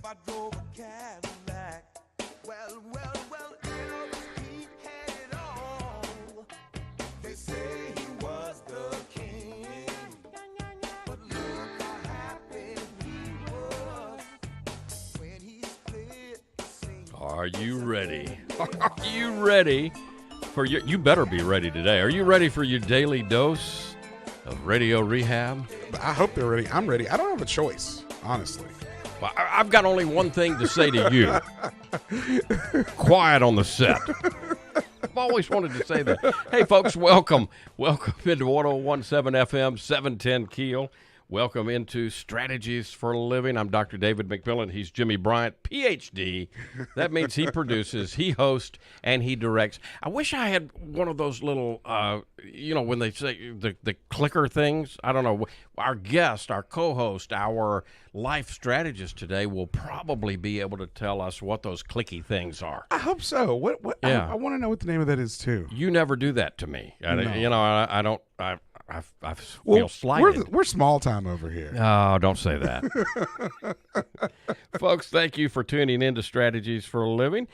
I drove a Cadillac. Well, Elvis, he had it all. They say he was the king, but look how happy he was when he split the scene. Are you ready? Are you ready for your... You better be ready today. Are you ready for your daily dose of radio rehab? I hope they're ready. I'm ready. I don't have a choice, honestly. Well, I've got only one thing to say to you. Quiet on the set. I've always wanted to say that. Hey, folks, welcome. Welcome into 101.7 FM, 710 Keel. Welcome into Strategies for a Living. I'm Dr. David McMillian. He's Jimmy Bryant, Ph.D. That means he produces, he hosts, and he directs. I wish I had one of those little, when they say the clicker things. I don't know. Our guest, our co-host, our life strategist today will probably be able to tell us what those clicky things are. I hope so. What? Yeah. I want to know what the name of that is, too. You never do that to me. No. I don't. I feel slighted. We're small time over here. Oh, don't say that. Folks, thank you for tuning in to Strategies for a Living.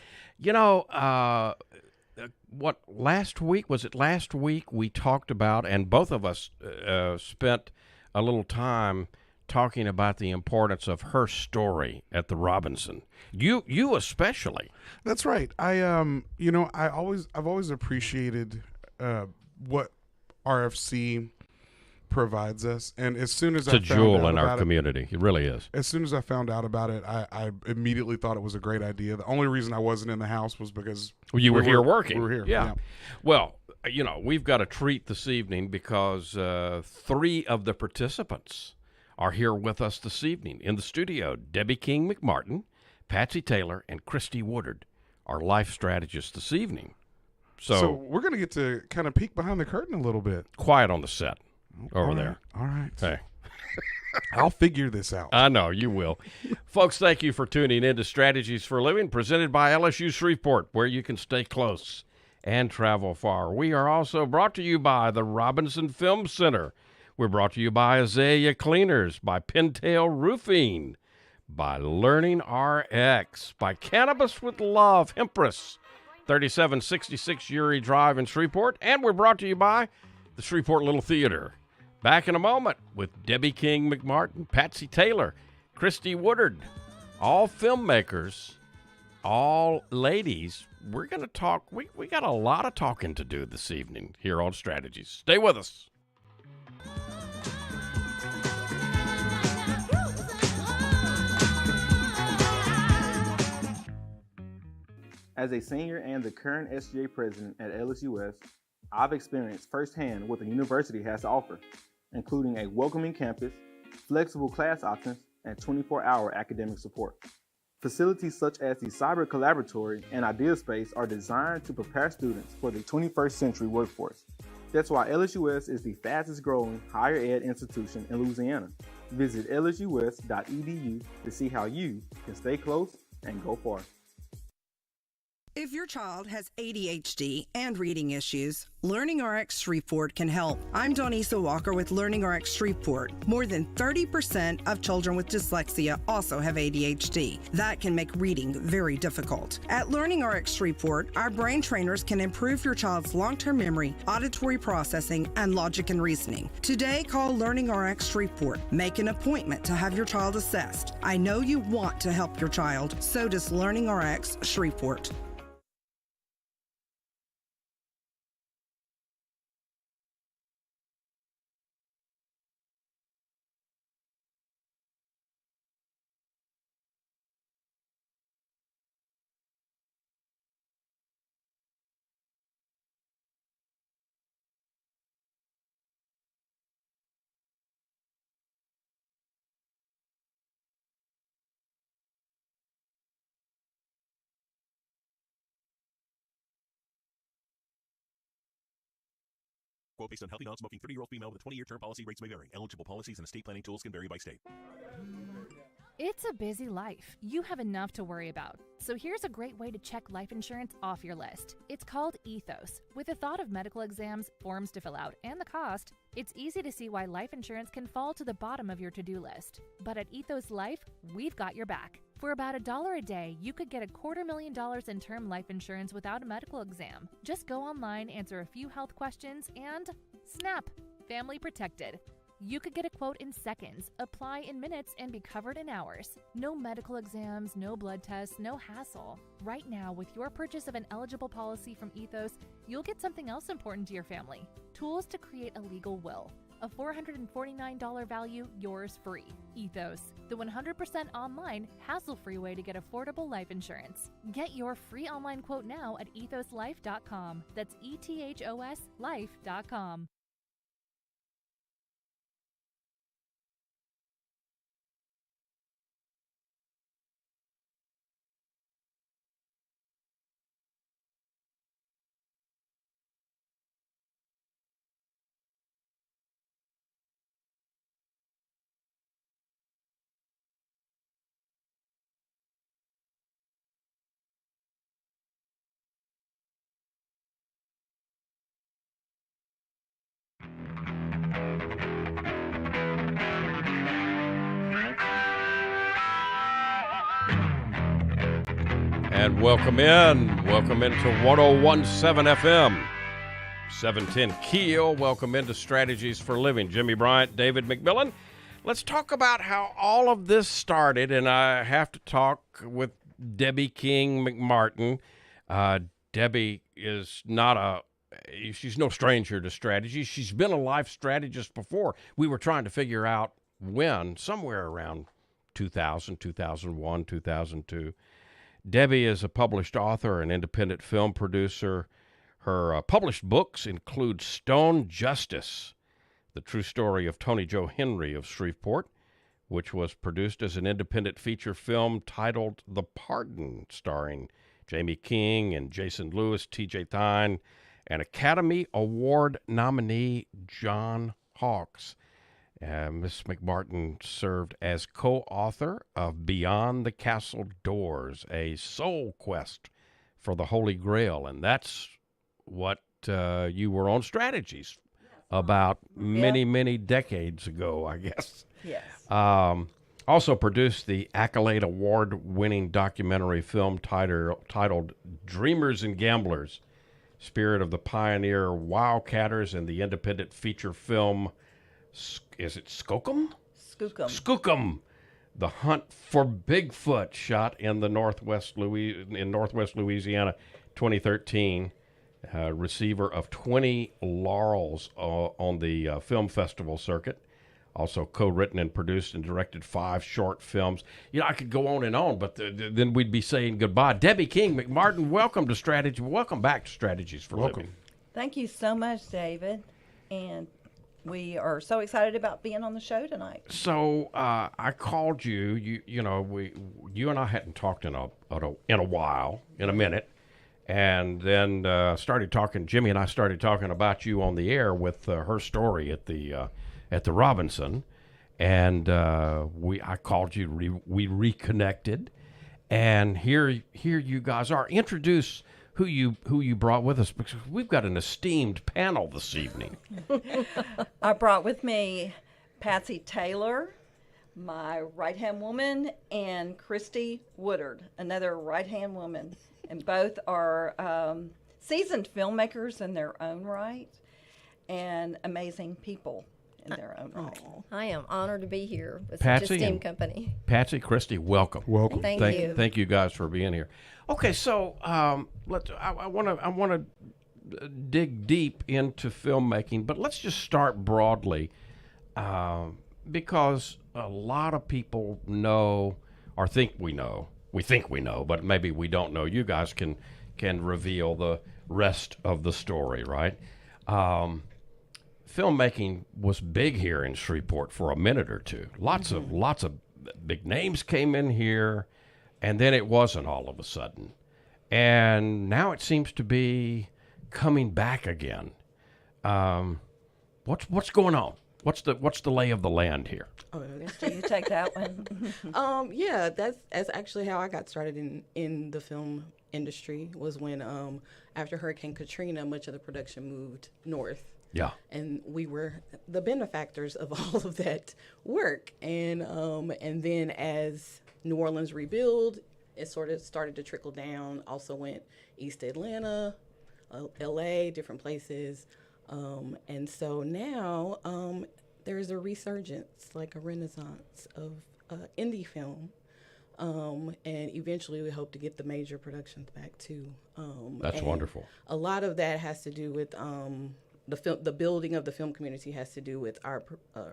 Last week we talked about, and both of us spent a little time talking about the importance of her story at the Robinson. You especially. That's right. I've always appreciated what RFC provides us, and as soon as it's a jewel in our community. It really is. As soon as I found out about it, I immediately thought it was a great idea. The only reason I wasn't in the house was because you were here working. We were here. Yeah. Well, we've got a treat this evening because 3 of the participants are here with us this evening in the studio. Debbie King McMartin, Patsy Taylor, and Christy Woodard are life strategists this evening. So we're going to get to kind of peek behind the curtain a little bit. Quiet on the set over there. All right. Hey. I'll figure this out. I know, you will. Folks, thank you for tuning in to Strategies for a Living, presented by LSU Shreveport, where you can stay close and travel far. We are also brought to you by the Robinson Film Center. We're brought to you by Azalea Cleaners, by Pintail Roofing, by Learning Rx, by Cannabis with Love, Hempress, 3766 Uri Drive in Shreveport, and we're brought to you by the Shreveport Little Theater. Back in a moment with Debbie King McMartin, Patsy Taylor, Christy Woodard, all filmmakers, all ladies. We're going to talk. We got a lot of talking to do this evening here on Strategies. Stay with us. As a senior and the current SGA president at LSUS, I've experienced firsthand what the university has to offer, including a welcoming campus, flexible class options, and 24-hour academic support. Facilities such as the Cyber Collaboratory and Idea Space are designed to prepare students for the 21st century workforce. That's why LSUS is the fastest growing higher ed institution in Louisiana. Visit lsus.edu to see how you can stay close and go far. If your child has ADHD and reading issues, Learning Rx Shreveport can help. I'm Donisa Walker with Learning Rx Shreveport. More than 30% of children with dyslexia also have ADHD. That can make reading very difficult. At Learning Rx Shreveport, our brain trainers can improve your child's long-term memory, auditory processing, and logic and reasoning. Today, call Learning Rx Shreveport. Make an appointment to have your child assessed. I know you want to help your child, so does Learning Rx Shreveport. Quote based on healthy, non-smoking 30-year-old female with a 20-year term policy. Rates may vary. Eligible policies and estate planning tools can vary by state. It's a busy life. You have enough to worry about. So here's a great way to check life insurance off your list. It's called Ethos. With the thought of medical exams, forms to fill out, and the cost, it's easy to see why life insurance can fall to the bottom of your to-do list. But at Ethos Life, we've got your back. For about $1 a day, you could get $250,000 in term life insurance without a medical exam. Just go online, answer a few health questions, and snap! Family protected. You could get a quote in seconds, apply in minutes, and be covered in hours. No medical exams, no blood tests, no hassle. Right now, with your purchase of an eligible policy from Ethos, you'll get something else important to your family. Tools to create a legal will. A $449 value, yours free. Ethos, the 100% online, hassle-free way to get affordable life insurance. Get your free online quote now at ethoslife.com. That's ETHOS life.com. And welcome into 101.7 FM, 710 Keel. Welcome into Strategies for Living. Jimmy Bryant, David McMillian. Let's talk about how all of this started, and I have to talk with Debbie King McMartin. Debbie is she's no stranger to strategy. She's been a life strategist before. We were trying to figure out when, somewhere around 2000, 2001, 2002. Debbie is a published author and independent film producer. Her published books include Stone Justice, the true story of Tony Joe Henry of Shreveport, which was produced as an independent feature film titled The Pardon, starring Jamie King and Jason Lewis, T.J. Thine, and Academy Award nominee John Hawkes. Ms. McMartin served as co-author of Beyond the Castle Doors, a soul quest for the Holy Grail, and that's what you were on Strategies about many decades ago, I guess. Yes. Also produced the Accolade Award-winning documentary film titled Dreamers and Gamblers, Spirit of the Pioneer Wildcatters, and the independent feature film, is it Skookum? Skookum, The Hunt for Bigfoot, shot in the Northwest Louisiana, 2013. Receiver of 20 laurels on the film festival circuit. Also co-written and produced and directed 5 short films. I could go on and on, but then we'd be saying goodbye. Debbie King McMartin, welcome back to Strategies for Living. Thank you so much, David. And we are so excited about being on the show tonight. So I called you. You and I hadn't talked in a while, in a minute, and then Jimmy and I started talking about you on the air with her story at the Robinson, and I called you. We reconnected, and here you guys are. Introduce who you brought with us, because we've got an esteemed panel this evening. I brought with me Patsy Taylor, my right-hand woman, and Christy Woodard, another right-hand woman. And both are seasoned filmmakers in their own right and amazing people in their own right. I am honored to be here with Patsy such esteemed company. Patsy, Christy, welcome. Thank you. Thank you guys for being here. Okay, so I want to dig deep into filmmaking, but let's just start broadly, because a lot of people know or think we know. We think we know, but maybe we don't know. You guys can reveal the rest of the story, right? Filmmaking was big here in Shreveport for a minute or two. Lots of big names came in here, and then it wasn't all of a sudden. And now it seems to be coming back again. What's going on? What's the lay of the land here? Do you take that one? Yeah, that's actually how I got started in the film industry, was when after Hurricane Katrina, much of the production moved north. Yeah. And we were the benefactors of all of that work. And then as New Orleans rebuilt, it sort of started to trickle down. Also went East Atlanta, LA, different places. And so now there's a resurgence, like a renaissance of indie film. And eventually we hope to get the major productions back too. That's wonderful. A lot of that has to do with the building of the film community has to do with our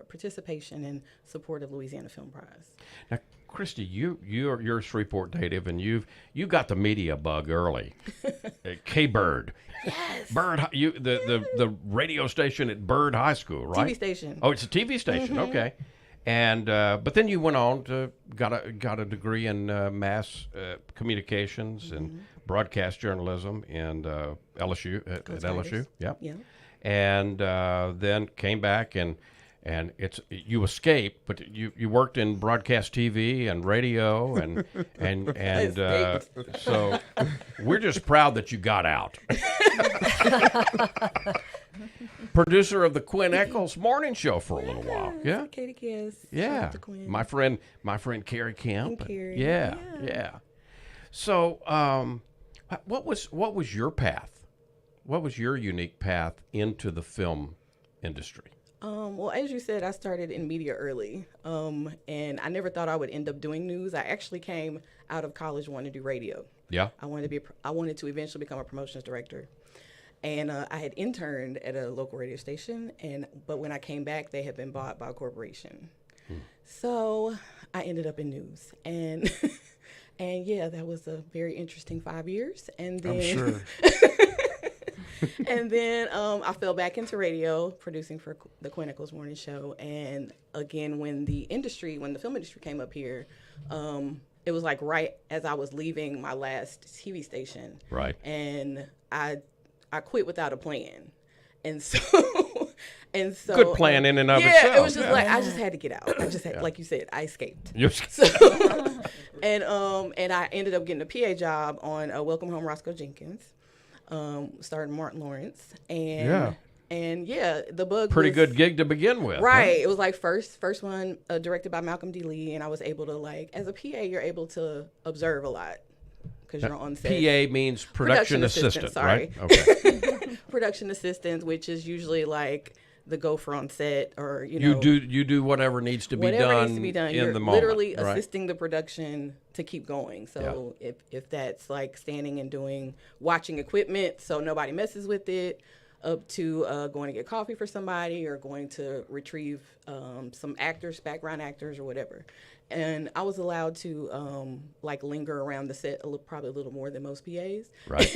participation and support of Louisiana Film Prize. Now, Christy, you're a Shreveport native, and you got the media bug early. K-Bird. Yes. Bird. The radio station at Bird High School, right? TV station. Oh, it's a TV station. Mm-hmm. Okay. And but then you went on to got a degree in mass communications and broadcast journalism in LSU at LSU. Yep. Yeah. And then came back and you escaped, but you worked in broadcast TV and radio and so we're just proud that you got out. Producer of the Quinn Eccles Morning Show for a little while. Yeah. Katie Kiss. Yeah. My friend Carrie Kemp. And Carrie. Yeah. So, what was your path? What was your unique path into the film industry? Well, as you said, I started in media early, and I never thought I would end up doing news. I actually came out of college wanting to do radio. Yeah. I wanted to eventually become a promotions director, and I had interned at a local radio station, but when I came back, they had been bought by a corporation. So I ended up in news, and and yeah, that was a very interesting 5 years, and then. I'm sure. And then I fell back into radio, producing for the Quinn Eccles Morning Show. And again, when the film industry came up here, it was like right as I was leaving my last TV station. Right. And I quit without a plan. And so good plan in and of yeah, itself. It was just like I just had to get out. I just had, like you said, I escaped. So, and I ended up getting a PA job on Welcome Home Roscoe Jenkins. Started Martin Lawrence, and the bug pretty was, good gig to begin with, right? It was like first one directed by Malcolm D. Lee, and I was able to as a PA, you're able to observe a lot because you're on set. PA means production assistant, sorry. Right? Okay. Production assistant, which is usually like the gopher on set, or you do whatever needs to be done in you're the moment. Literally right? assisting the production to keep going. So if that's like standing and watching equipment so nobody messes with it, up to going to get coffee for somebody or going to retrieve some background actors or whatever. And I was allowed to linger around the set probably a little more than most PAs. Right.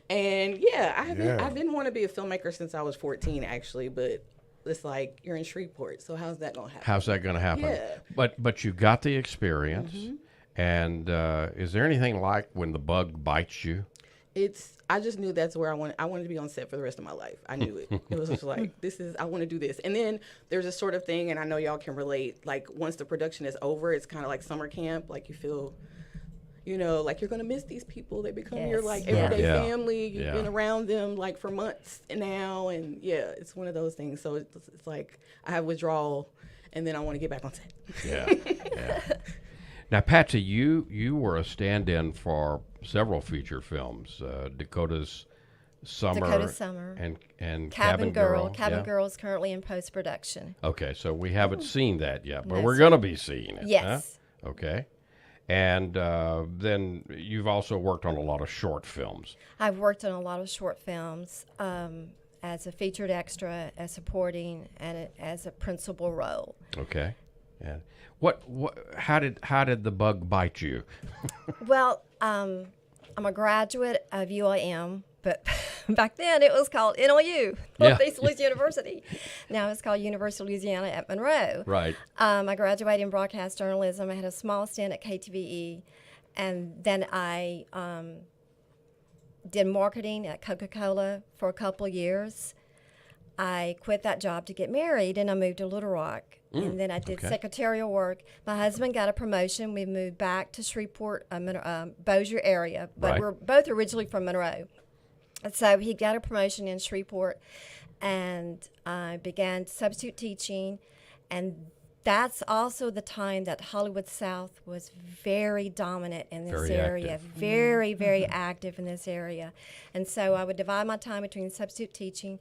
And I didn't want to be a filmmaker since I was 14 actually, but it's like you're in Shreveport, so how's that going to happen? How's that going to happen? Yeah. But you got the experience, and is there anything like when the bug bites you? I just knew that's where I wanted to be on set for the rest of my life. I knew it. It was just like, I want to do this. And then there's a sort of thing, and I know y'all can relate, like once the production is over, it's kind of like summer camp, like you feel, like you're going to miss these people. They become your like everyday family. You've been around them like for months now, and it's one of those things. So it's like I have withdrawal, and then I want to get back on set. Yeah. Now, Patsy, you were a stand-in for several feature films, Dakota's Summer, and Cabin Girl. Cabin Girl is currently in post-production. Okay, so we haven't seen that yet, but we're going to be seeing it. Yes. Huh? Okay. And then you've also worked on a lot of short films. I've worked on a lot of short films as a featured extra, as supporting, and as a principal role. Okay. Yeah. How did the bug bite you? Well, I'm a graduate of UIM, but back then it was called NLU, Northeast Louisiana University. Now it's called University of Louisiana at Monroe. Right. I graduated in broadcast journalism. I had a small stint at KTVE, and then I did marketing at Coca-Cola for a couple of years. I quit that job to get married, and I moved to Little Rock. And then I did secretarial work. My husband got a promotion. We moved back to Shreveport, Bossier area, but we're both originally from Monroe. So he got a promotion in Shreveport, and I began substitute teaching, and that's also the time that Hollywood South was very dominant in this Very area, active. very active in this area. And so I would divide my time between substitute teaching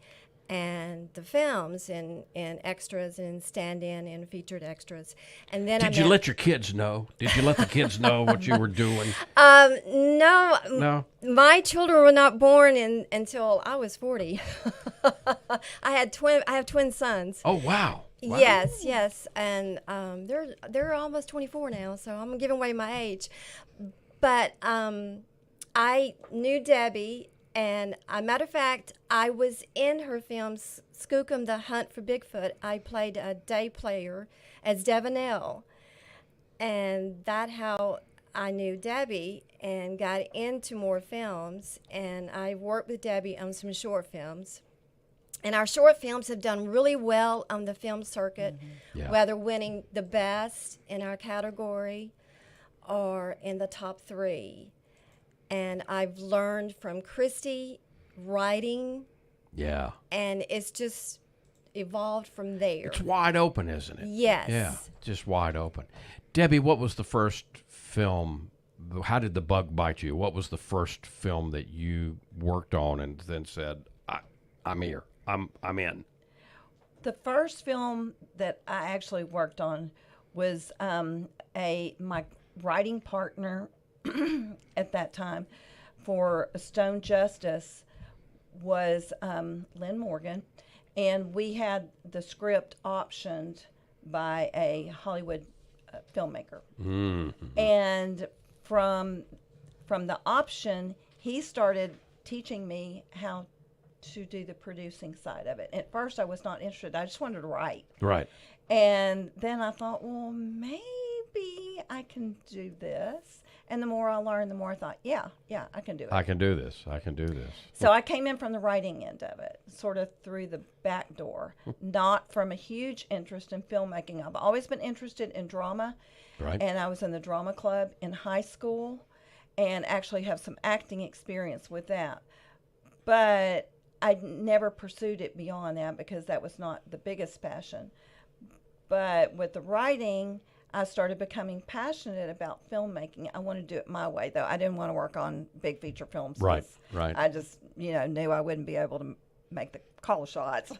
and the films and extras and stand-in and featured extras. And then Did you let your kids know? Did you let the kids know what you were doing? No. No? My children were not born until I was 40. I have twin sons. Oh, wow. Wow. Yes, and they're almost 24 now, so I'm giving away my age. But I knew Debbie, and a matter of fact, I was in her film Skookum: The Hunt for Bigfoot. I played a day player as Devanelle, and that's how I knew Debbie and got into more films. And I worked with Debbie on some short films. And our short films have done really well on the film circuit, Yeah. whether winning the best in our category or in the top 3. And I've learned from Christy writing, Yeah. and it's just evolved from there. It's wide open, isn't it? Yes. Yeah, just wide open. Debbie, what was the first film? How did the bug bite you? What was the first film that you worked on and then said, I'm here. I'm in. The first film that I actually worked on was my writing partner at that time for Stone Justice was Lynn Morgan, and we had the script optioned by a Hollywood filmmaker. Mm-hmm. And from the option, he started teaching me how to do the producing side of it. At first, I was not interested. I just wanted to write. Right. And then I thought, well, maybe I can do this. And the more I learned, the more I thought, yeah, I can do it. I can do this. So I came in from the writing end of it, sort of through the back door, not from a huge interest in filmmaking. I've always been interested in drama. Right. And I was in the drama club in high school and actually have some acting experience with that. But I never pursued it beyond that because that was not the biggest passion. But with the writing, I started becoming passionate about filmmaking. I wanted to do it my way, though. I didn't want to work on big feature films. Right. I just, knew I wouldn't be able to make the call shots.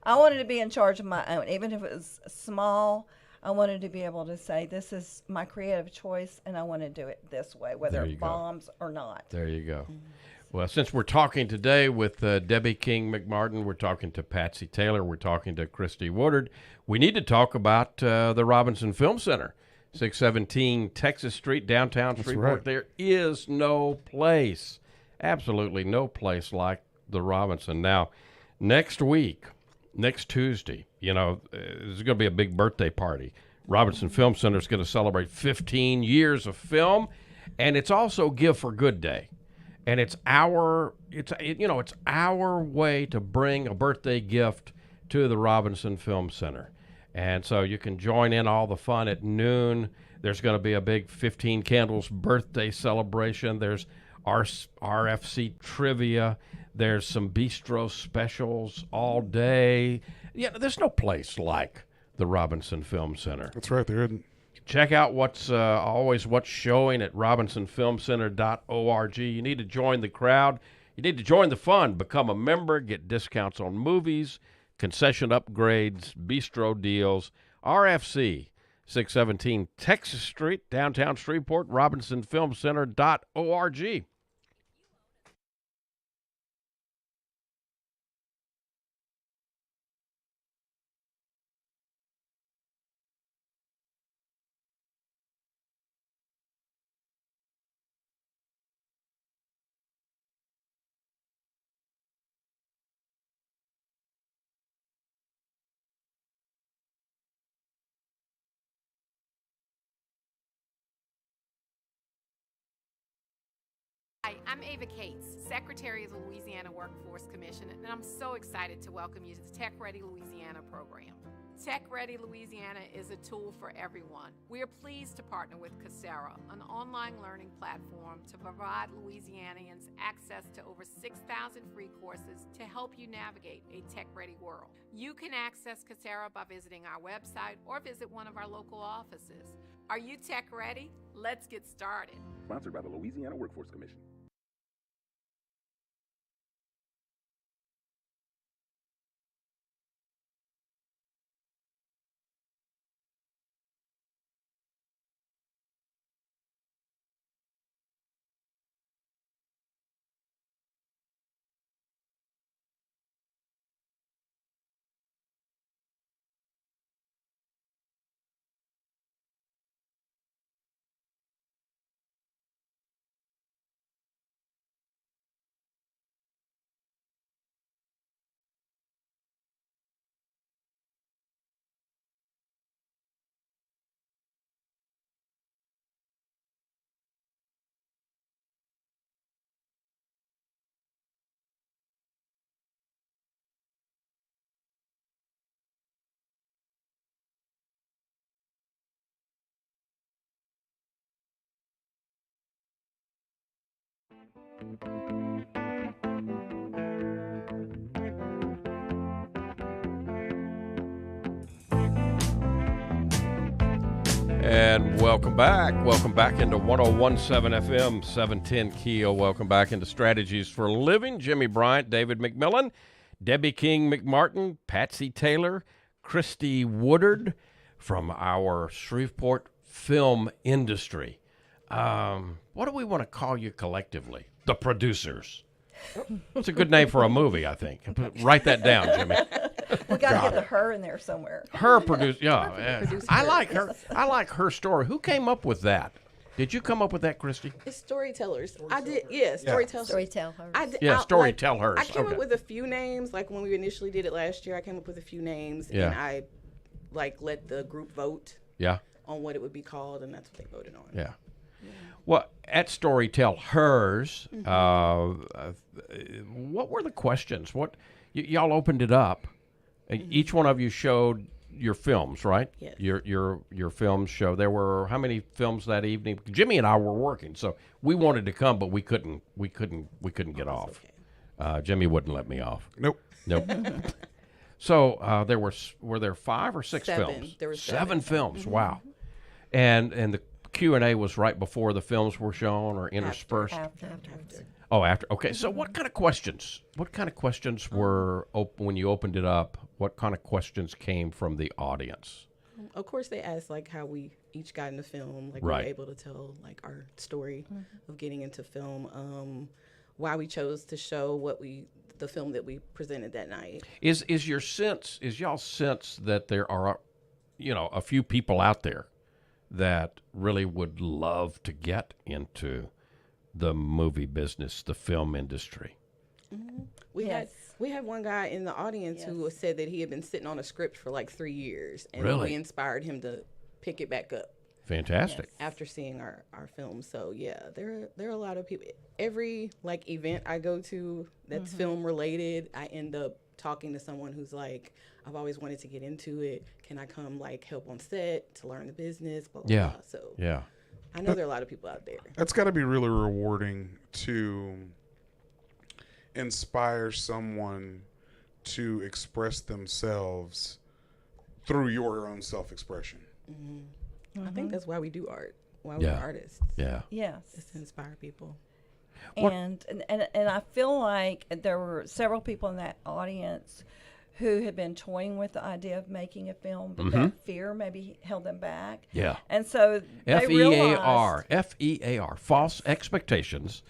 I wanted to be in charge of my own. Even if it was small, I wanted to be able to say, this is my creative choice, and I want to do it this way, whether it bombs or not. There you go. Well, since we're talking today with Debbie King McMartin, we're talking to Patsy Taylor, we're talking to Christy Woodard, we need to talk about the Robinson Film Center, 617 Texas Street, downtown Shreveport. right. There is no place, absolutely no place like the Robinson. Now, next Tuesday, there's going to be a big birthday party. Robinson Film Center is going to celebrate 15 years of film, and it's also Give for Good Day. And it's our way to bring a birthday gift to the Robinson Film Center. And so you can join in all the fun at noon. There's going to be a big 15 Candles birthday celebration. There's RFC trivia. There's some bistro specials all day. Yeah, there's no place like the Robinson Film Center. That's right. There isn't. Check out what's showing at robinsonfilmcenter.org. You need to join the crowd. You need to join the fun. Become a member. Get discounts on movies, concession upgrades, bistro deals. RFC, 617 Texas Street, downtown Shreveport, robinsonfilmcenter.org. Hi, I'm Ava Cates, Secretary of the Louisiana Workforce Commission, and I'm so excited to welcome you to the Tech Ready Louisiana program. Tech Ready Louisiana is a tool for everyone. We are pleased to partner with Coursera, an online learning platform to provide Louisianians access to over 6,000 free courses to help you navigate a tech-ready world. You can access Coursera by visiting our website or visit one of our local offices. Are you tech ready? Let's get started. Sponsored by the Louisiana Workforce Commission. And welcome back. Welcome back into 101.7 FM, 710 Keel. Welcome back into Strategies for Living. Jimmy Bryant, David McMillian, Debbie King McMartin, Patsy Taylor, Christy Woodard from our Shreveport film industry. What do we want to call you collectively? The producers. It's a good name for a movie, I think. Write that down, Jimmy. We got to get the her in there somewhere. Her producer, yeah. I like her. I like her story. Who came up with that? Did you come up with that, Christy? It's storytellers. I did, yeah, storytellers. Storytellers. Storytellers. I came up with a few names. Like when we initially did it last year, I came up with a few names, and I let the group vote on what it would be called, and that's what they voted on. Yeah. Well, at Storytellers, what were the questions? Y'all opened it up. Each one of you showed your films, right? Yes. Your films show. There were how many films that evening? Jimmy and I were working, so we wanted to come, but we couldn't get off. Okay. Jimmy wouldn't let me off. Nope. So were there 5 or 6 7. films? There were 7 films. Mm-hmm. Wow. And the Q&A was right before the films were shown or interspersed? After. Oh, after. Okay. So what kind of questions? What kind of questions were when you opened it up? What kind of questions came from the audience? Of course, they asked like how we each got into film, like we were able to tell like our story of getting into film, why we chose to show the film that we presented that night. Is y'all sense that there are, a few people out there that really would love to get into the movie business, the film industry? Mm-hmm. We had one guy in the audience who said that he had been sitting on a script for like 3 years, and we inspired him to pick it back up. Fantastic. After seeing our film. So yeah, there are a lot of people. Every like event I go to that's film related, I end up talking to someone who's like, I've always wanted to get into it. Can I come like help on set to learn the business? Blah, blah, blah. So I know there are a lot of people out there. That's got to be really rewarding to inspire someone to express themselves through your own self-expression. I think that's why we do art. Why we're artists. Yeah. Yes. Just to inspire people. And I feel like there were several people in that audience who had been toying with the idea of making a film, but that fear maybe held them back. Yeah. And so they FEAR, realized... FEAR, false expectations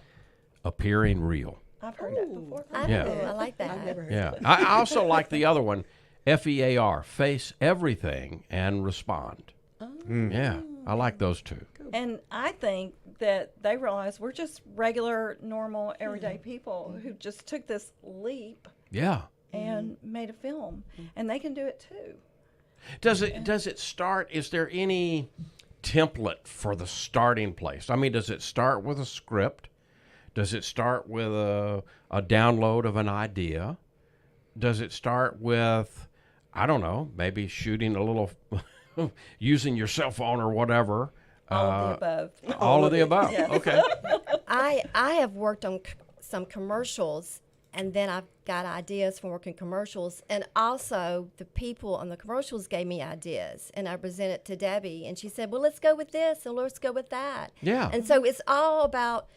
appearing real. I've heard that before. I like that. I've never heard Yeah. that. I also like the other one, FEAR, face everything and respond. Yeah, I like those two. And I think that they realized we're just regular, normal, everyday people who just took this leap and made a film, and they can do it too. Does it start? Is there any template for the starting place? I mean, does it start with a script? Does it start with a download of an idea? Does it start with, I don't know, maybe shooting a little, using your cell phone or whatever. All of the above. All of the above. Yes. Okay. I have worked on some commercials, and then I've got ideas from working commercials, and also the people on the commercials gave me ideas, and I presented to Debbie, and she said, well, let's go with this, and let's go with that. Yeah. And so it's all about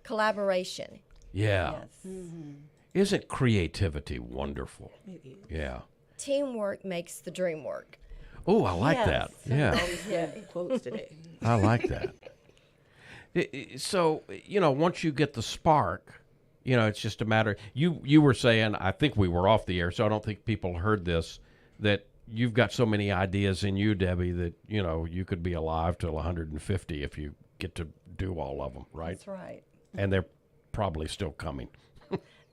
collaboration. Yeah. Yes. Isn't creativity wonderful? It is. Yeah. Teamwork makes the dream work. Oh, I like Yes. that. Yeah. Always get quotes today. I like that. So, once you get the spark, it's just a matter. You were saying, I think we were off the air, so I don't think people heard this, that you've got so many ideas in you, Debbie, that, you could be alive till 150 if you get to do all of them, right? That's right. And they're probably still coming.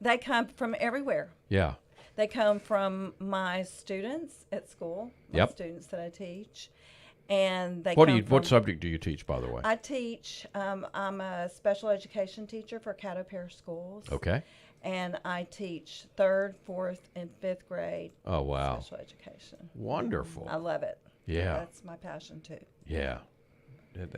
They come from everywhere. Yeah. They come from my students at school, my Yep. students that I teach, and they What come from, what subject do you teach, by the way? I teach. I'm a special education teacher for Caddo Parish Schools. Okay. And I teach 3rd, 4th, and 5th grade Oh, wow. special education. Wonderful. I love it. Yeah. That's my passion too. Yeah. And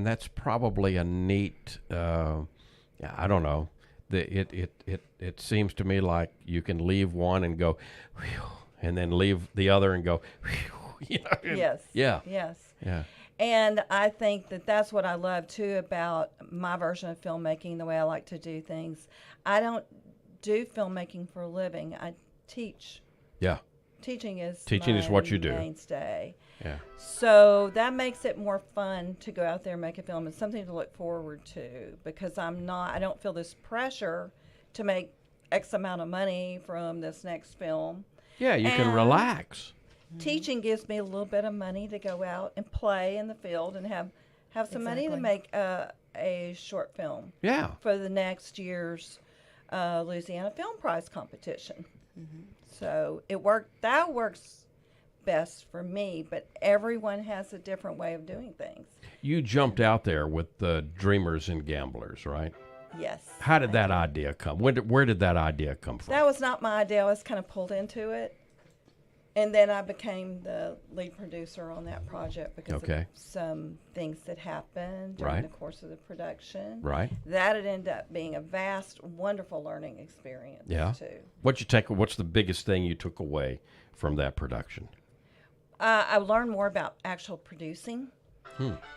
that's probably a neat, I don't know. It seems to me like you can leave one and go, whew, and then leave the other and go, whew, Yes. Yeah. Yes. Yeah. And I think that that's what I love too about my version of filmmaking, the way I like to do things. I don't do filmmaking for a living. I teach. Yeah. Teaching is what you do. Mainstay. Yeah. So that makes it more fun to go out there and make a film. It's something to look forward to because I don't feel this pressure to make X amount of money from this next film. Yeah, you can relax. Teaching gives me a little bit of money to go out and play in the field and have some money to make a short film. Yeah. For the next year's Louisiana Film Prize competition. Mm-hmm. So that works best for me, but everyone has a different way of doing things. You jumped out there with the Dreamers and Gamblers, right? Yes. How did that idea come? Where did that idea come from? That was not my idea. I was kind of pulled into it. And then I became the lead producer on that project because of some things that happened during the course of the production. Right. That had ended up being a vast, wonderful learning experience too. What's the biggest thing you took away from that production? I learned more about actual producing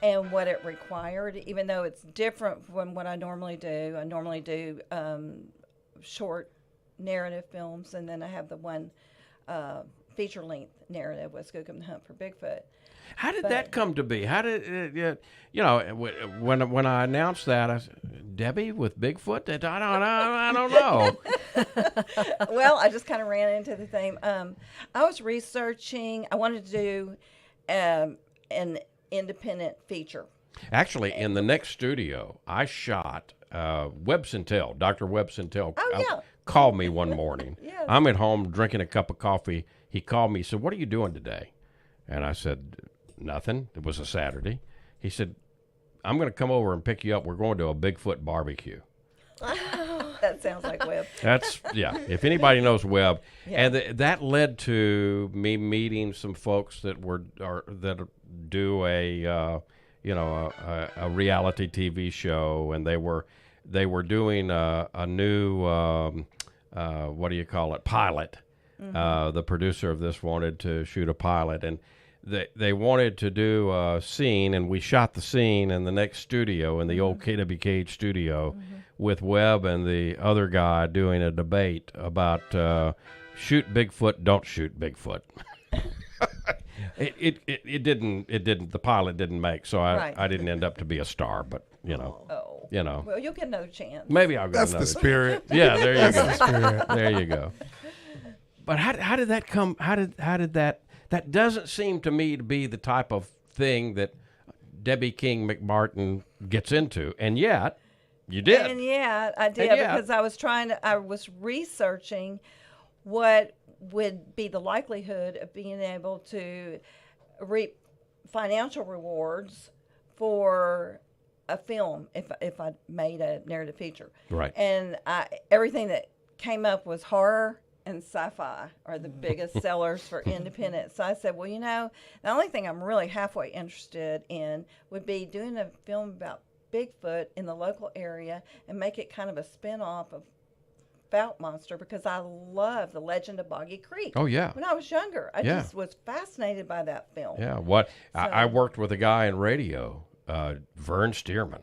and what it required, even though it's different from what I normally do. I normally do short narrative films, and then I have the one feature-length narrative with Skookum the Hunt for Bigfoot. How did that come to be? How did when I announced that, I said, Debbie with Bigfoot? I don't know. Well, I just kind of ran into the thing. I was researching. I wanted to do an independent feature. Actually, in the next studio, I shot Webb Sintel, Dr. Webb Sintel. Oh, yeah. Called me one morning. Yes. I'm at home drinking a cup of coffee. He called me. He said, "What are you doing today?" And I said, "Nothing." It was a Saturday. He said, "I'm going to come over and pick you up. We're going to a Bigfoot barbecue." That sounds like Webb. That's if anybody knows Webb, and that led to me meeting some folks that do a reality TV show, and they were doing a new pilot. The producer of this wanted to shoot a pilot, and they wanted to do a scene, and we shot the scene in the next studio, in the old KWKH studio, with Webb and the other guy doing a debate about shoot Bigfoot, don't shoot Bigfoot. It didn't. The pilot didn't make, so I didn't end up to be a star, but Well, you'll get another chance. maybe I'll get That's another. the spirit. Yeah, there you That's go. the spirit. There you go. But how did that come? How did that? That doesn't seem to me to be the type of thing that Debbie King McMartin gets into, and yet you did. And I did because I was researching what would be the likelihood of being able to reap financial rewards for a film if I made a narrative feature. Right. And everything that came up was horror and sci-fi are the biggest sellers for independent. So I said, well, the only thing I'm really halfway interested in would be doing a film about Bigfoot in the local area and make it kind of a spin-off of Fount Monster, because I love the Legend of Boggy Creek. Oh, yeah. When I was younger, I just was fascinated by that film. Yeah, I worked with a guy in radio, Vern Stearman,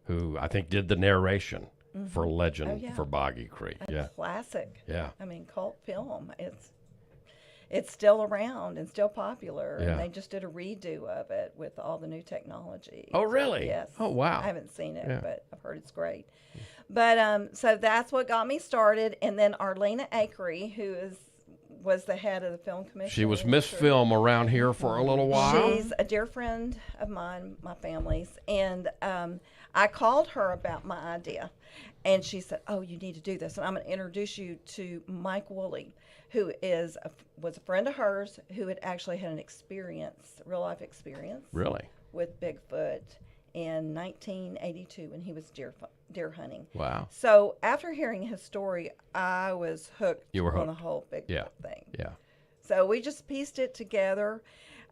who I think did the narration for Legend for Boggy Creek. A classic. Yeah. I mean, cult film. It's still around and still popular. Yeah. And they just did a redo of it with all the new technology. Oh, really? Yes. Oh, wow. I haven't seen it, but I've heard it's great. But so that's what got me started. And then Arlena Akery, who was the head of the film commission. She was Miss Film around here for a little while. She's a dear friend of mine, my family's. And I called her about my idea. And she said, oh, you need to do this. And I'm going to introduce you to Mike Woolley, who was a friend of hers who had actually had an real-life experience. Really? With Bigfoot in 1982 when he was deer hunting. Wow. So after hearing his story, I was hooked on the whole Bigfoot thing. Yeah. So we just pieced it together.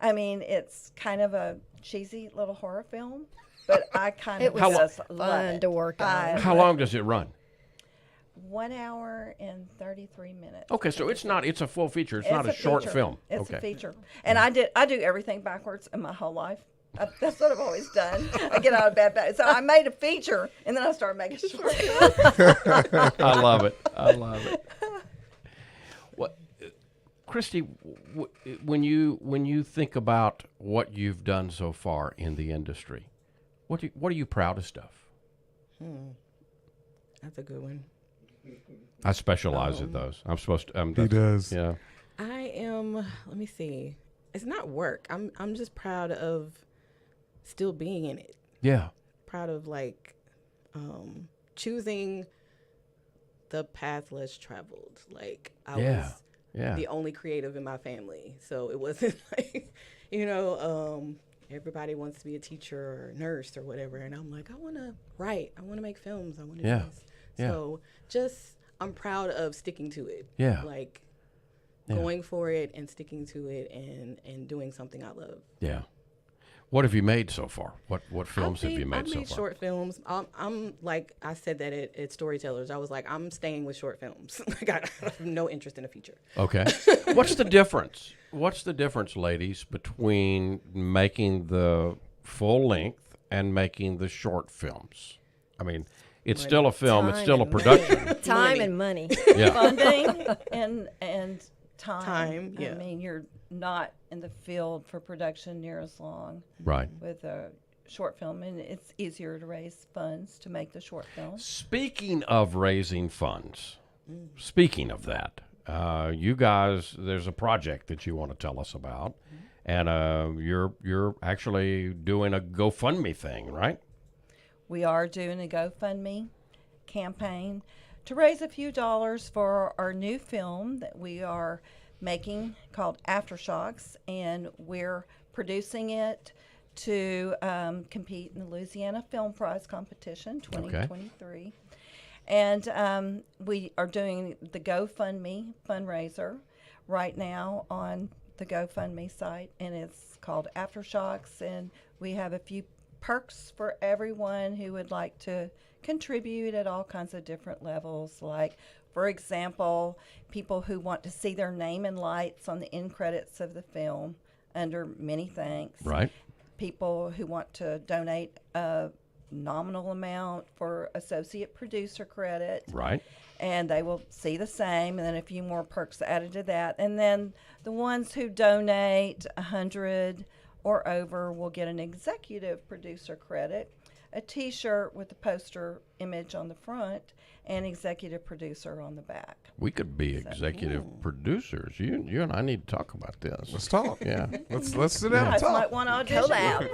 I mean, it's kind of a cheesy little horror film, but I kind of just love it. To work on. How long does it run? 1 hour and 33 minutes. Okay, so it's a full feature. It's not a short film. It's a feature. And I do everything backwards in my whole life. That's what I've always done. I get out of bed back. So I made a feature, and then I started making short films. I love it. What, Christy, when you think about what you've done so far in the industry, what are you proudest of? That's a good one. I specialize in those. I'm supposed to. He does. Yeah. I am. Let me see. It's not work. I'm just proud of still being in it. Yeah. Proud of choosing the path less traveled. Like I was the only creative in my family, so it wasn't like everybody wants to be a teacher or a nurse or whatever, and I'm like, I want to write. I want to make films. I want to do this. So I'm proud of sticking to it. Yeah. Going for it and sticking to it and doing something I love. Yeah. What have you made so far? What films have you made so far? I made short films. I'm like I said that at Storytellers. I was like, I'm staying with short films. I have no interest in a feature. Okay. What's the difference? What's the difference, ladies, between making the full length and making the short films? I mean, it's still a film. It's still a production. Time and money. Yeah. Funding and time. Yeah. I mean, you're not in the field for production near as long. Right. With a short film, and it's easier to raise funds to make the short film. Speaking of raising funds, speaking of that, you guys, there's a project that you want to tell us about, and you're actually doing a GoFundMe thing, right? We are doing a GoFundMe campaign to raise a few dollars for our new film that we are making called Aftershocks, and we're producing it to compete in the Louisiana Film Prize Competition 2023. Okay. And we are doing the GoFundMe fundraiser right now on the GoFundMe site, and it's called Aftershocks, and we have a few perks for everyone who would like to contribute at all kinds of different levels, like, for example, people who want to see their name in lights on the end credits of the film under Many Thanks. Right. People who want to donate a nominal amount for associate producer credit. Right. And they will see the same, and then a few more perks added to that. And then the ones who donate $100 or over will get an executive producer credit, a T-shirt with the poster image on the front, and executive producer on the back. We could be executive producers. You and I need to talk about this. Let's talk. Yeah. Let's sit down and You talk. might want to audition.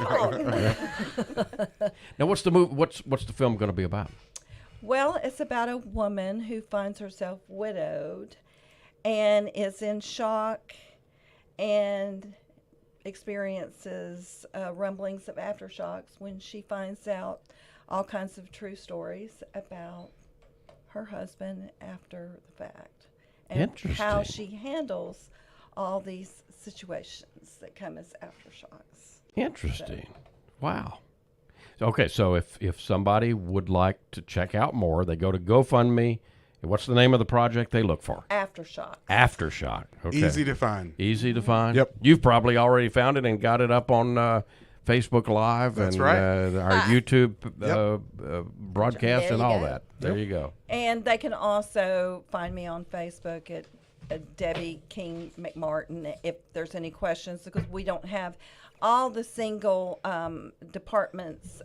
Now, what's the movie? What's the film going to be about? Well, it's about a woman who finds herself widowed and is in shock and experiences rumblings of aftershocks when she finds out all kinds of true stories about her husband after the fact. and how Interesting. she handles all these situations that come as aftershocks. Interesting. Wow. Okay, so if somebody would like to check out more, they go to GoFundMe. What's the name of the project they look for? Aftershock. Aftershock. Okay. Easy to find. Easy to find? Yep. You've probably already found it and got it up on Facebook Live That's and right. Our YouTube broadcast There and you all go. that. There you go. And they can also find me on Facebook at Debbie King McMartin if there's any questions, because we don't have all the single departments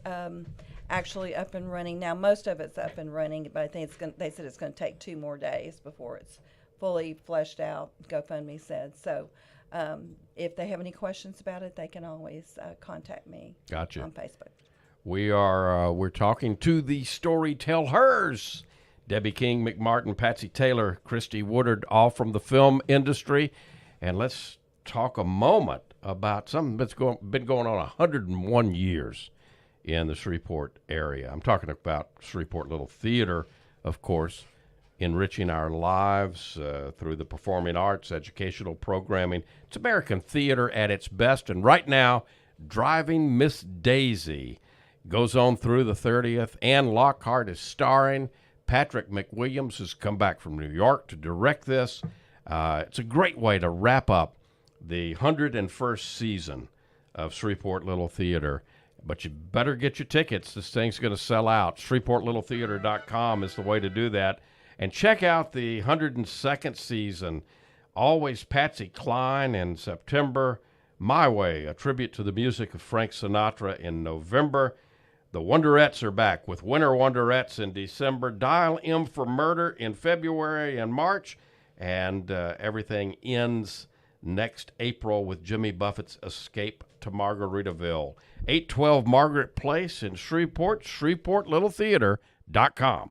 actually up and running. Now, most of it's up and running, but I think they said it's going to take 2 more days before it's fully fleshed out, GoFundMe said. So if they have any questions about it, they can always contact me Gotcha. on Facebook. We're talking to the storytellers, Debbie King, McMartin, Patsy Taylor, Christy Woodard, all from the film industry. And let's talk a moment about something that's been going on 101 years in the Shreveport area. I'm talking about Shreveport Little Theater, of course, enriching our lives through the performing arts, educational programming. It's American theater at its best. And right now, Driving Miss Daisy goes on through the 30th. Ann Lockhart is starring. Patrick McWilliams has come back from New York to direct this. It's a great way to wrap up the 101st season of Shreveport Little Theater. But you better get your tickets. This thing's going to sell out. ShreveportLittleTheater.com is the way to do that. And check out the 102nd season. Always Patsy Cline in September. My Way, a tribute to the music of Frank Sinatra in November. The Wonderettes are back with Winter Wonderettes in December. Dial M for Murder in February and March. And everything ends next April with Jimmy Buffett's Escape to Margaritaville. 812 Margaret Place in Shreveport, ShreveportLittleTheater.com.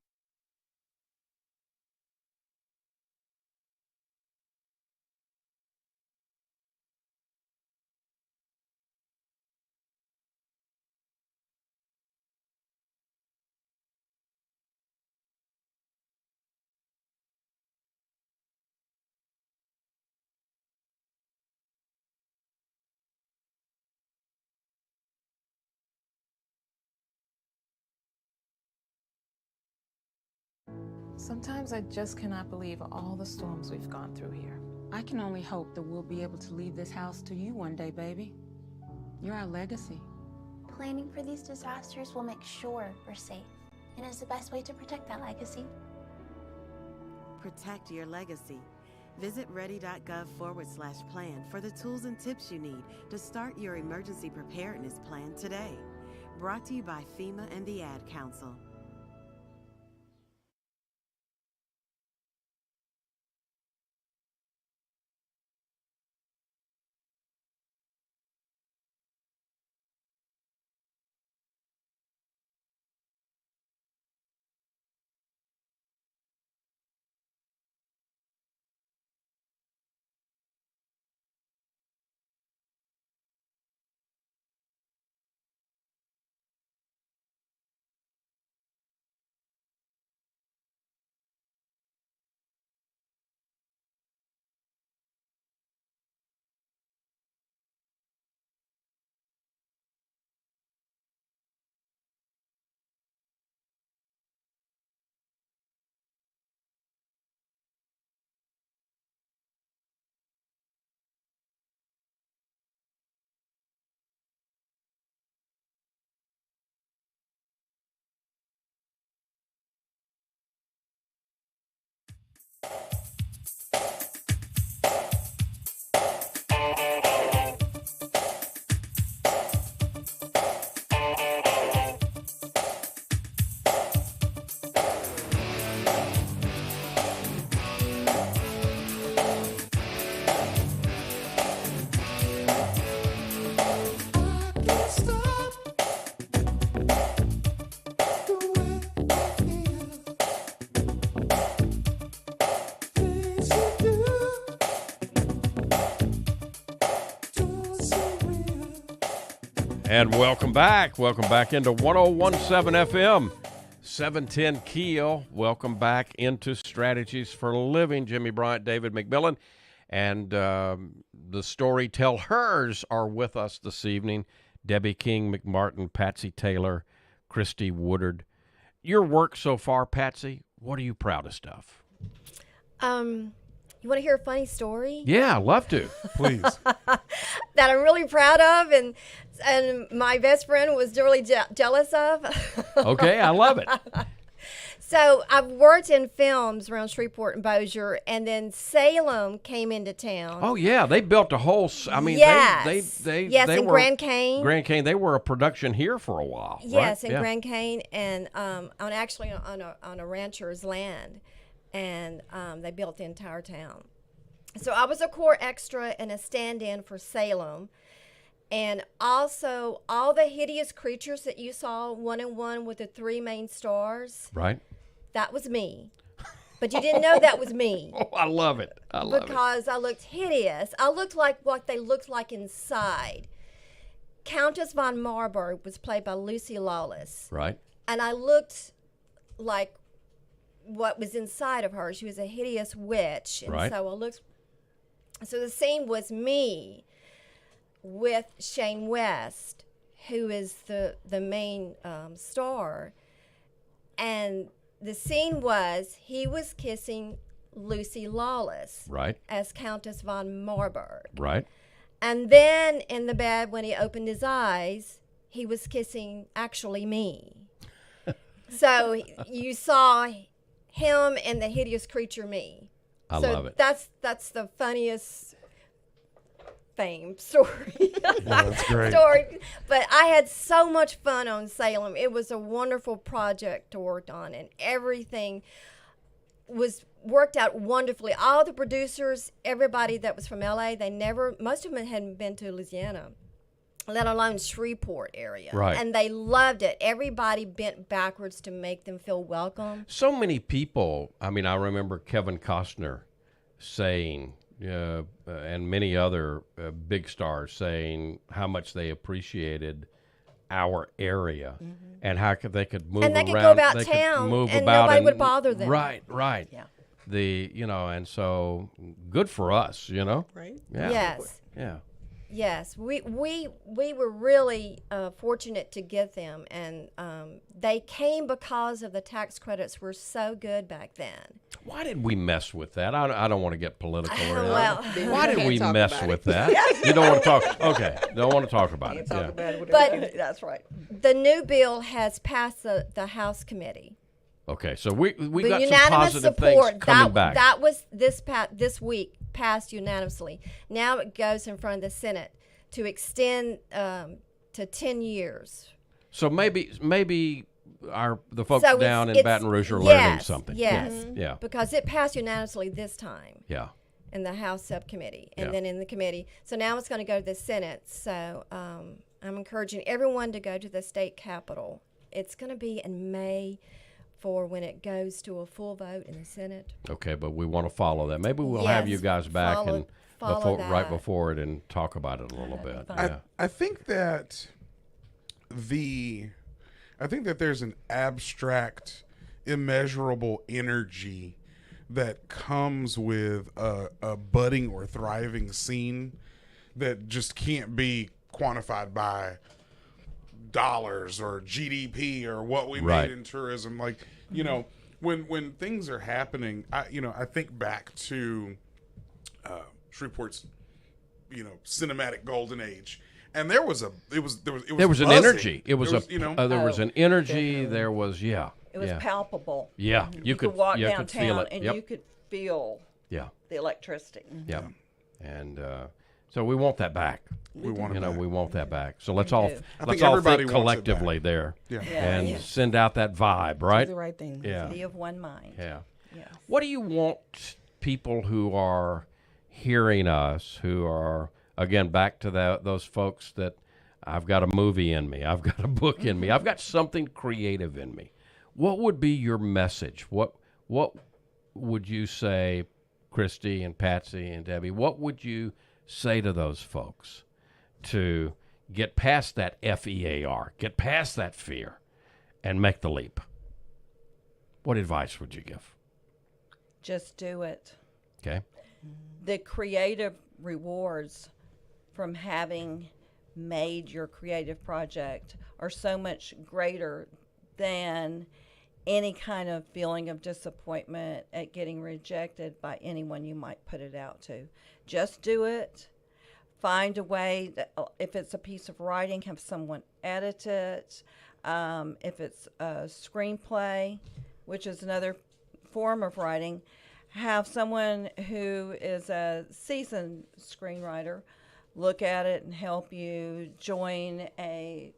Sometimes I just cannot believe all the storms we've gone through here. I can only hope that we'll be able to leave this house to you one day, baby. You're our legacy. Planning for these disasters will make sure we're safe, and is the best way to protect that legacy. Protect your legacy. Visit ready.gov/plan for the tools and tips you need to start your emergency preparedness plan today. Brought to you by FEMA and the Ad Council. And welcome back. Welcome back into 101.7 FM, 710 Keel. Welcome back into Strategies for Living. Jimmy Bryant, David McMillian, and the storytellers are with us this evening. Debbie King McMartin, Patsy Taylor, Christy Woodard. Your work so far, Patsy, what are you proudest of? You want to hear a funny story? Yeah, I'd love to. Please. That I'm really proud of, and my best friend was really jealous of. Okay, I love it. So I've worked in films around Shreveport and Bossier, and then Salem came into town. Oh yeah, they built a whole. I mean, yes, they in were, Grand Cane. Grand Cane, they were a production here for a while. Yes, right? in Grand Cane, and on a rancher's land, and they built the entire town. So I was a core extra and a stand-in for Salem. And also, all the hideous creatures that you saw, 1-in-1 with the 3 main stars. Right. That was me. But you didn't know that was me. Oh, I love it. I love it. Because I looked hideous. I looked like what they looked like inside. Countess von Marburg was played by Lucy Lawless. Right. And I looked like what was inside of her. She was a hideous witch. And right. So the scene was me with Shane West, who is the main star. And the scene was he was kissing Lucy Lawless, right, as Countess von Marburg. Right. And then in the bed, when he opened his eyes, he was kissing actually me. So you saw him and the hideous creature me. I love it. That's the funniest story. Yeah, that's great. But I had so much fun on Salem. It was a wonderful project to work on, and everything was worked out wonderfully. All the producers, everybody that was from LA, most of them hadn't been to Louisiana, let alone Shreveport area. Right. And they loved it. Everybody bent backwards to make them feel welcome. So many people, I mean, I remember Kevin Costner saying, and many other big stars saying how much they appreciated our area and how they could move around. And they could go about town and nobody would bother them. Right, right. Yeah. And so good for us, Right. Yeah. Yes. Yeah. Yes, we were really fortunate to get them, and they came because of the tax credits were so good back then. Why did we mess with that? I don't want to get political or anything. Well, why did we mess with that? You don't want to talk. Okay, don't want to talk about it. Talk about it, but that's right. The new bill has passed the House committee. Okay, so we With got some unanimous positive support. things coming back. That was this week passed unanimously. Now it goes in front of the Senate to extend to 10 years. So maybe the folks So down in it's- Baton Rouge are learning something. Yes, Yeah. because it passed unanimously this time. Yeah. In the House subcommittee and Yeah. then in the committee. So now it's going to go to the Senate. So I'm encouraging everyone to go to the state capitol. It's going to be in May for when it goes to a full vote in the Senate. Okay, but we want to follow that. Maybe we'll have you guys back follow right that. before it and talk about it a little bit. Yeah. I think that there's an abstract, immeasurable energy that comes with a budding or thriving scene that just can't be quantified by dollars or GDP or what we Right. made in tourism. Like, when things are happening, I think back to Shreveport's, cinematic golden age. And there was an energy. There was an energy. Definitely. There was It was palpable. Yeah, You could walk downtown feel it. and Yep. you could feel Yeah. the electricity. Yeah, and so we want that back. We want it back. We want that back. So let's all do. think collectively there, Yeah. and Yeah. send out that vibe, right? Do the right thing. Yeah. Be of one mind. Yeah. Yes. What do you want people who are hearing us, who are, again, back to those folks that I've got a movie in me, I've got a book in me, I've got something creative in me. What would be your message? What would you say, Christy and Patsy and Debbie, what would you say to those folks to get past that FEAR, get past that fear, and make the leap? what advice would you give? Just do it. Okay. The creative rewards from having made your creative project are so much greater than any kind of feeling of disappointment at getting rejected by anyone you might put it out to. Just do it. Find a way that, if it's a piece of writing, have someone edit it. If it's a screenplay, which is another form of writing, have someone who is a seasoned screenwriter look at it and help you join a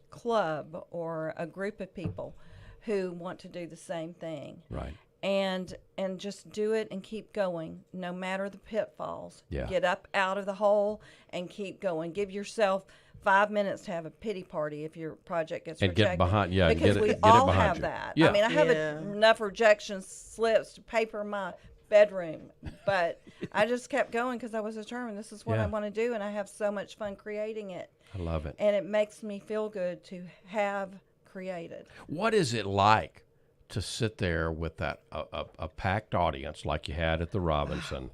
club or a group of people who want to do the same thing. Right. And just do it and keep going, no matter the pitfalls. Yeah. Get up out of the hole and keep going. Give yourself 5 minutes to have a pity party if your project gets And rejected. get behind, yeah, because get we it all behind have you. that. Yeah. I mean, I have enough rejection slips to paper my bedroom, but I just kept going because I was determined this is what I want to do, and I have so much fun creating it. I love it. And it makes me feel good to have created. What is it like to sit there with that a packed audience like you had at the Robinson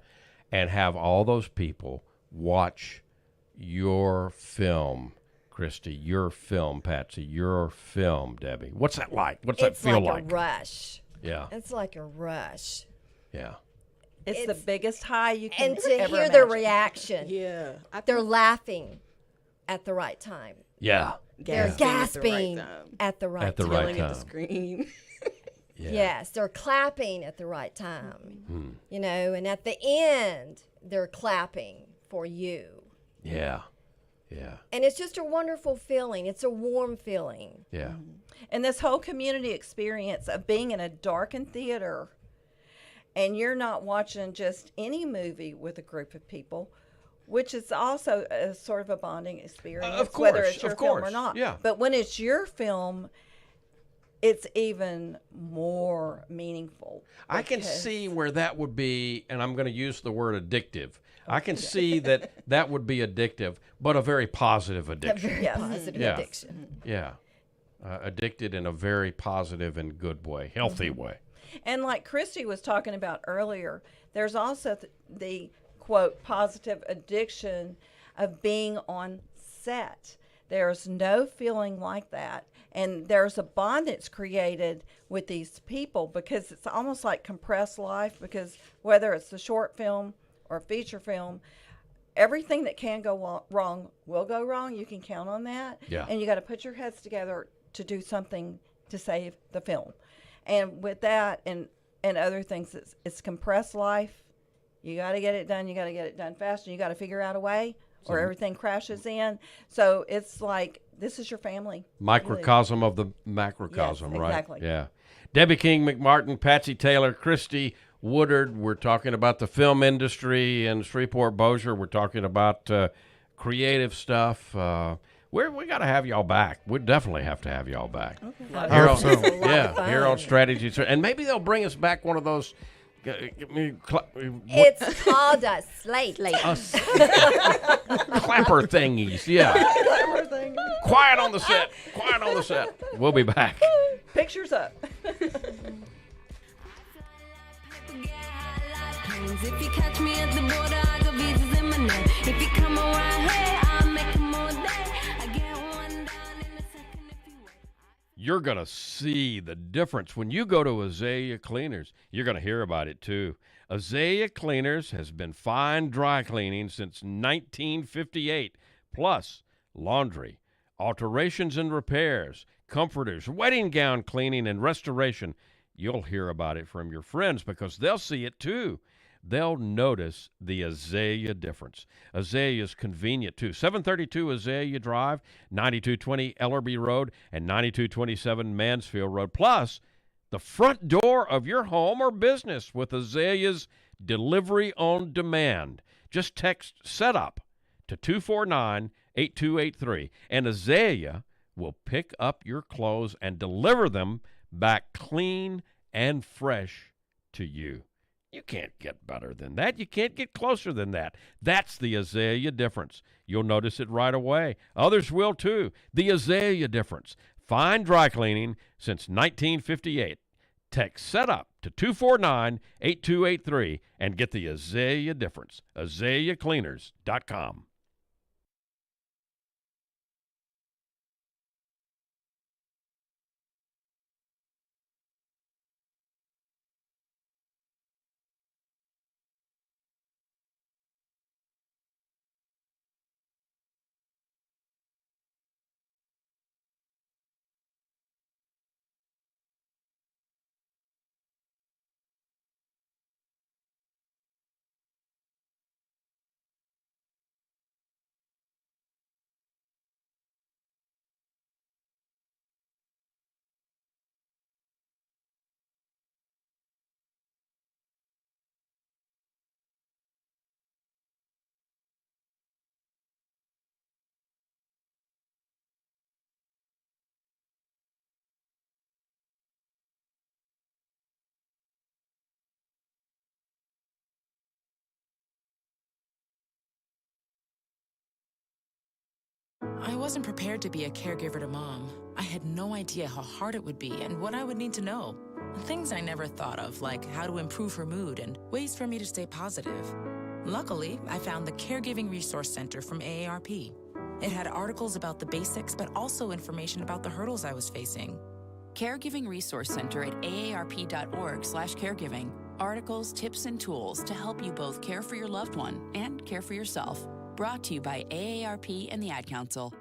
and have all those people watch your film, Christy, your film, Patsy, your film, Debbie? What's that like? What's that feel like? It's like a rush. Yeah. It's like a rush. Yeah. It's the biggest high you can and to ever hear their imagine. reaction. Yeah. They're laughing at the right time. Yeah. They're gasping at the right At the time. right Yelling at the time. screen. Yeah. Yes, they're clapping at the right time. You know, and at the end, they're clapping for you. Yeah. Yeah. And it's just a wonderful feeling. It's a warm feeling. Yeah. And this whole community experience of being in a darkened theater, and you're not watching just any movie with a group of people, which is also a sort of a bonding experience, Of whether course, it's your of film or course, not. yeah. But when it's your film, it's even more meaningful. I can because- see where that would be, and I'm going to use the word addictive. I can see that would be addictive, but a very positive A addiction. very positive addiction. Yeah. Addicted in a very positive and good way, healthy way. And like Christy was talking about earlier, there's also the quote, positive addiction of being on set. There's no feeling like that. And there's a bond that's created with these people because it's almost like compressed life, because whether it's a short film or a feature film, everything that can go wrong will go wrong. You can count on that. Yeah. And you got to put your heads together to do something to save the film. And with that and other things, it's compressed life. You got to get it done. You got to get it done fast, and you got to figure out a way, or everything crashes in. So it's like, this is your family. Microcosm of the macrocosm, Yes, right? exactly. Yeah. Debbie King McMartin, Patsy Taylor, Christy Woodard. We're talking about the film industry in Shreveport Bossier. We're talking about creative stuff. We got to have y'all back. We definitely have to have y'all back. I hope so. Here on Strategies. And maybe they'll bring us back one of those. It's called a slate. Clapper thingies, yeah. Glamour thing. Quiet on the set. Quiet on the set. We'll be back. Pictures up. If you catch me at the border, I got visas in my name. If you come around here, I'll make them all day. I get one down in a second if you wait. You're going to see the difference. When you go to Azalea Cleaners, you're going to hear about it too. Azalea Cleaners has been fine dry cleaning since 1958, plus laundry, alterations and repairs, comforters, wedding gown cleaning and restoration. You'll hear about it from your friends because they'll see it too. They'll notice the Azalea difference. Azalea's convenient too. 732 Azalea Drive, 9220 Ellerby Road, and 9227 Mansfield Road. Plus, the front door of your home or business with Azalea's delivery on demand. Just text SETUP to 249-8283, and Azalea will pick up your clothes and deliver them back clean and fresh to you. You can't get better than that. You can't get closer than that. That's the Azalea difference. You'll notice it right away. Others will too. The Azalea difference. Fine dry cleaning since 1958. Text SETUP to 249-8283 and get the Azalea difference. AzaleaCleaners.com. I wasn't prepared to be a caregiver to Mom. I had no idea how hard it would be and what I would need to know. Things I never thought of, like how to improve her mood and ways for me to stay positive. Luckily, I found the Caregiving Resource Center from AARP. It had articles about the basics, but also information about the hurdles I was facing. Caregiving Resource Center at aarp.org/caregiving. Articles, tips, and tools to help you both care for your loved one and care for yourself. Brought to you by AARP and the Ad Council.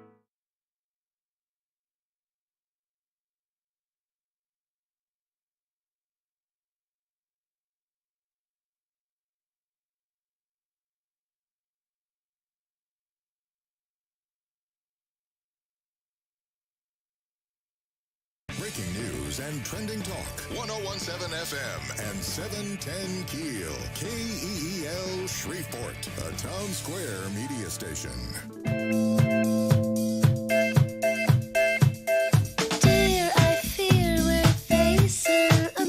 Breaking news and trending talk. 1017 FM and 710 Keel. KEEL Shreveport, a Town Square media station.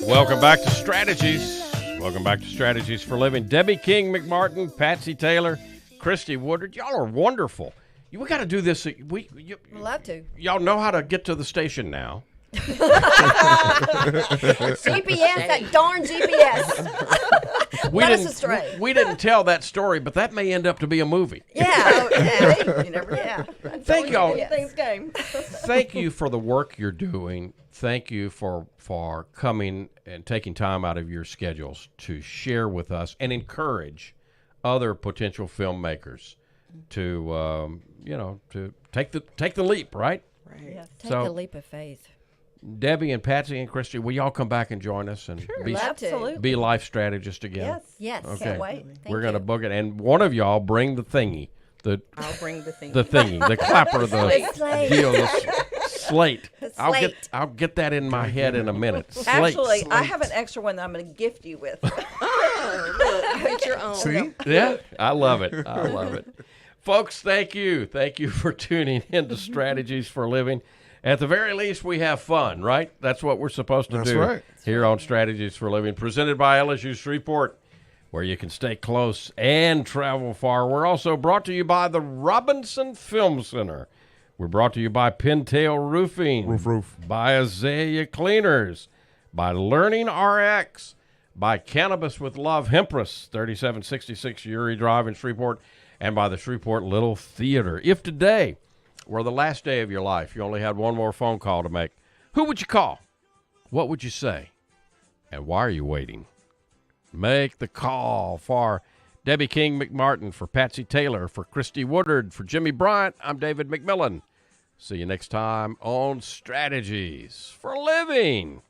Welcome back to Strategies. Welcome back to Strategies for Living. Debbie King McMartin, Patsy Taylor, Christy Woodard. Y'all are wonderful. We got to do this. We'd love to. Y'all know how to get to the station now. GPS, that darn GPS. We didn't tell that story, but that may end up to be a movie. Yeah, you never know. Yeah. Thank y'all. Things came. Thank you for the work you're doing. Thank you for coming and taking time out of your schedules to share with us and encourage other potential filmmakers to to take the leap, right? Right. Yeah, take the leap of faith. Debbie and Patsy and Christy, will y'all come back and join us and be life strategists again? Yes. Okay. Can't wait. We're going to book it. And one of y'all bring the thingy. I'll bring the thingy. The thingy, the clapper, the slate. deal, the slate. The slate. I'll get that in my head in a minute. Actually, I have an extra one that I'm going to gift you with. Get your own. See? Yeah, I love it. I love it. Folks, thank you. Thank you for tuning into Strategies for Living. At the very least, we have fun, right? That's what we're supposed to do right. here on Strategies for Living, presented by LSU Shreveport, where you can stay close and travel far. We're also brought to you by the Robinson Film Center. We're brought to you by Pintail Roofing, by Azalea Cleaners, by Learning Rx, by Cannabis with Love Hempress, 3766 Uri Drive in Shreveport, and by the Shreveport Little Theater. If today were the last day of your life, you only had one more phone call to make, who would you call? What would you say? And why are you waiting? Make the call. For Debbie King McMartin, for Patsy Taylor, for Christy Woodard, for Jimmy Bryant, I'm David McMillian. See you next time on Strategies for Living.